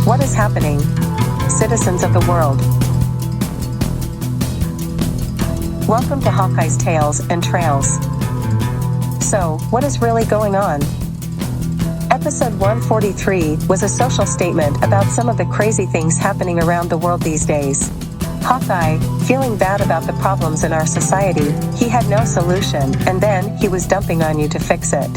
What is happening? Citizens of the world. Welcome to Hawkeye's Tales and Trails. So, what is really going on? Episode 143 was a social statement about some of the crazy things happening around the world these days. Hawkeye, feeling bad about the problems in our society, he had no solution, and then he was dumping on you to fix it.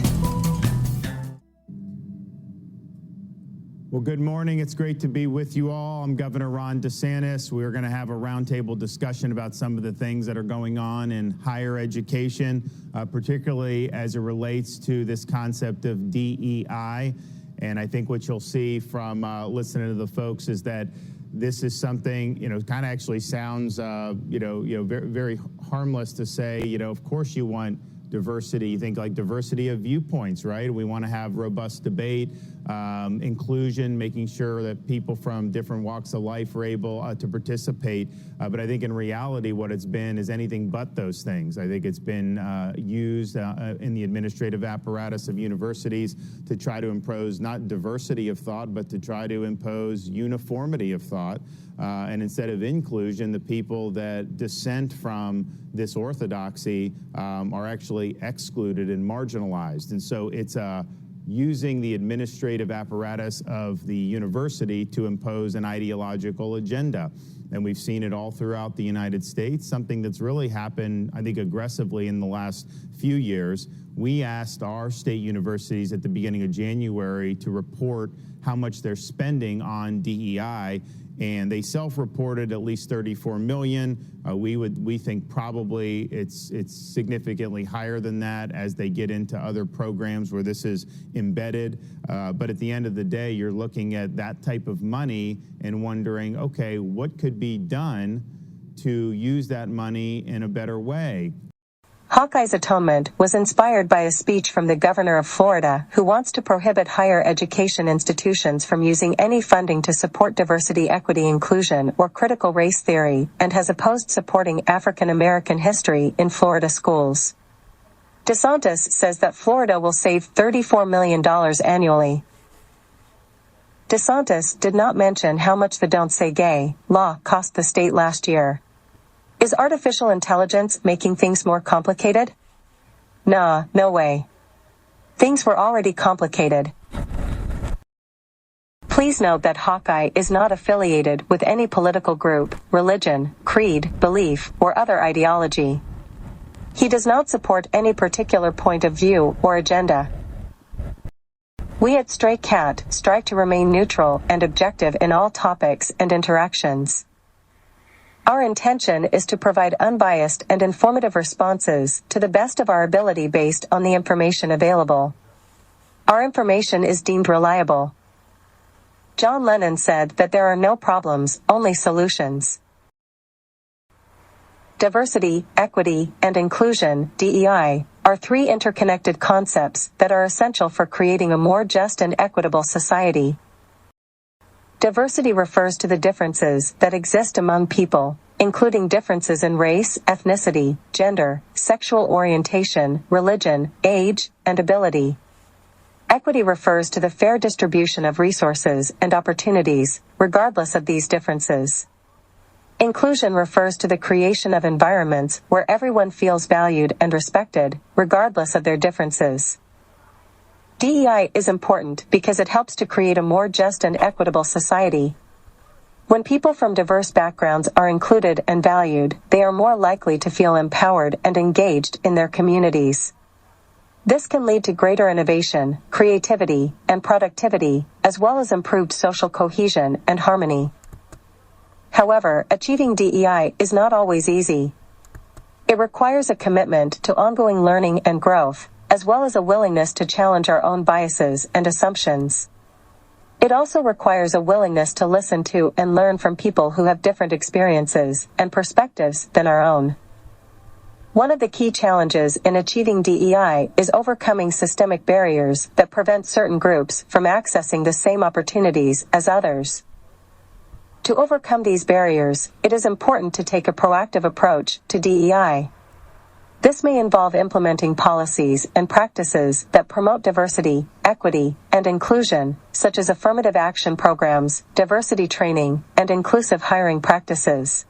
Well, good morning. It's great to be with you all. I'm Governor Ron Desantis. We're going to have a roundtable discussion about some of the things that are going on in higher education, particularly as it relates to this concept of DEI. And I think what you'll see from listening to the folks is that this is something, kind of actually sounds, very, very harmless to say, of course you want diversity. You think like diversity of viewpoints, right? We want to have robust debate, inclusion, making sure that people from different walks of life are able to participate. But I think in reality, what it's been is anything but those things. I think it's been used in the administrative apparatus of universities to try to impose not diversity of thought, but to try to impose uniformity of thought. And instead of inclusion, the people that dissent from this orthodoxy are actually excluded and marginalized. And so it's using the administrative apparatus of the university to impose an ideological agenda. And we've seen it all throughout the United States, something that's really happened, I think, aggressively in the last few years. We asked our state universities at the beginning of January to report how much they're spending on DEI, and they self-reported at least $34 million. We think probably it's significantly higher than that as they get into other programs where this is embedded. But at the end of the day, you're looking at that type of money and wondering, okay, what could be done to use that money in a better way? Hawkeye's atonement was inspired by a speech from the governor of Florida, who wants to prohibit higher education institutions from using any funding to support diversity, equity, inclusion, or critical race theory, and has opposed supporting African American history in Florida schools. Desantis says that Florida will save $34 million annually. Desantis did not mention how much the Don't Say Gay law cost the state last year. Is artificial intelligence making things more complicated? Nah, no way. Things were already complicated. Please note that Hawkeye is not affiliated with any political group, religion, creed, belief, or other ideology. He does not support any particular point of view or agenda. We at Stray Cat strive to remain neutral and objective in all topics and interactions. Our intention is to provide unbiased and informative responses to the best of our ability based on the information available. Our information is deemed reliable. John Lennon said that there are no problems, only solutions. Diversity, equity, and inclusion, DEI, are three interconnected concepts that are essential for creating a more just and equitable society. Diversity refers to the differences that exist among people, including differences in race, ethnicity, gender, sexual orientation, religion, age, and ability. Equity refers to the fair distribution of resources and opportunities, regardless of these differences. Inclusion refers to the creation of environments where everyone feels valued and respected, regardless of their differences. DEI is important because it helps to create a more just and equitable society. When people from diverse backgrounds are included and valued, they are more likely to feel empowered and engaged in their communities. This can lead to greater innovation, creativity, and productivity, as well as improved social cohesion and harmony. However, achieving DEI is not always easy. It requires a commitment to ongoing learning and growth, as well as a willingness to challenge our own biases and assumptions. It also requires a willingness to listen to and learn from people who have different experiences and perspectives than our own. One of the key challenges in achieving DEI is overcoming systemic barriers that prevent certain groups from accessing the same opportunities as others. To overcome these barriers, it is important to take a proactive approach to DEI. This may involve implementing policies and practices that promote diversity, equity, and inclusion, such as affirmative action programs, diversity training, and inclusive hiring practices.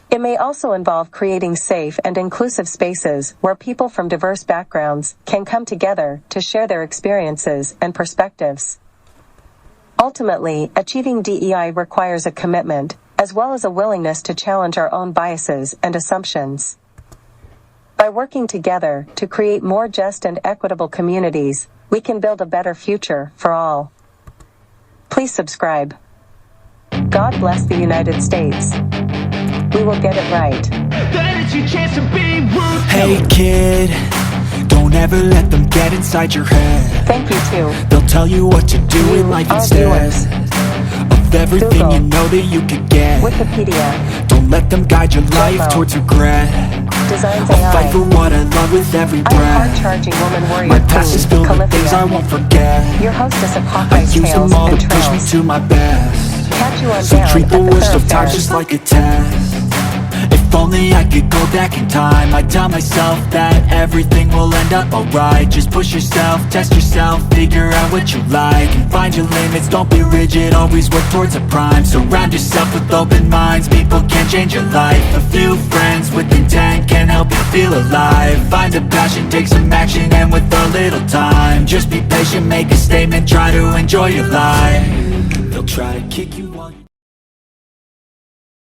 It may also involve creating safe and inclusive spaces where people from diverse backgrounds can come together to share their experiences and perspectives. Ultimately, achieving DEI requires a commitment, as well as a willingness to challenge our own biases and assumptions. By working together to create more just and equitable communities, we can build a better future for all. Please subscribe. God bless the United States. We will get it right. Hey kid, don't ever let them get inside your head. Thank you too. They'll tell you what to do in life instead of everything Google. you know that you could get. Wikipedia. Don't let them guide your life Demo. towards regret. Designs I'll fight for AI. what I love with every I'm breath. hard-charging woman warrior My past is queen, filled with things I Calithia. won't forget. Your hostess of I Hawkeye's use tales them all to and push me trails. to my best. Catch you on So down treat at the the worst of thoroughfare. times just like a test. If only I could go back in time, I'd tell myself that everything will end up alright. Just push yourself, test yourself, figure out what you like, and find your limits, don't be rigid, always work towards a prime. Surround yourself with open minds, people can change your life. A few friends with intent can help you feel alive. Find a passion, take some action, and with a little time, just be patient, make a statement, try to enjoy your life. They'll try to kick you